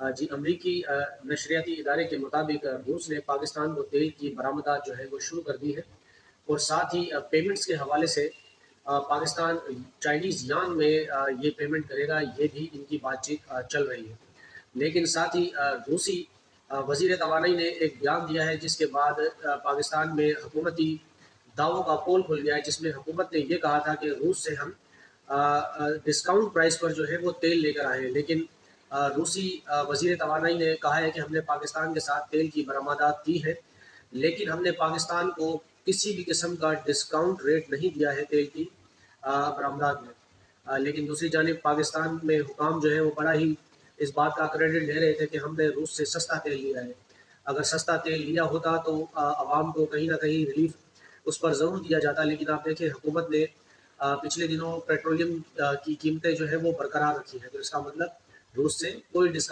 جی امریکی نشریاتی ادارے کے مطابق روس نے پاکستان کو تیل کی برآمدات جو ہے وہ شروع کر دی ہے، اور ساتھ ہی پیمنٹس کے حوالے سے پاکستان چائنیز یان میں یہ پیمنٹ کرے گا، یہ بھی ان کی بات چیت چل رہی ہے۔ لیکن ساتھ ہی روسی وزیر توانائی نے ایک بیان دیا ہے، جس کے بعد پاکستان میں حکومتی دعووں کا پول کھل گیا ہے، جس میں حکومت نے یہ کہا تھا کہ روس سے ہم ڈسکاؤنٹ پرائس پر جو ہے وہ تیل لے کر آئے ہیں، لیکن روسی وزیر توانائی نے کہا ہے کہ ہم نے پاکستان کے ساتھ تیل کی برآمدات کی ہے، لیکن ہم نے پاکستان کو کسی بھی قسم کا ڈسکاؤنٹ ریٹ نہیں دیا ہے تیل کی برآمدات میں۔ لیکن دوسری جانب پاکستان میں حکام جو ہے وہ بڑا ہی اس بات کا کریڈٹ لے رہے تھے کہ ہم نے روس سے سستا تیل لیا ہے۔ اگر سستا تیل لیا ہوتا تو عوام کو کہیں نہ کہیں ریلیف اس پر ضرور دیا جاتا، لیکن آپ دیکھیں حکومت نے پچھلے دنوں پیٹرولیم کی قیمتیں جو ہے وہ برقرار رکھی ہیں، تو اس کا مطلب روس سے کوئی ڈسکاؤنٹ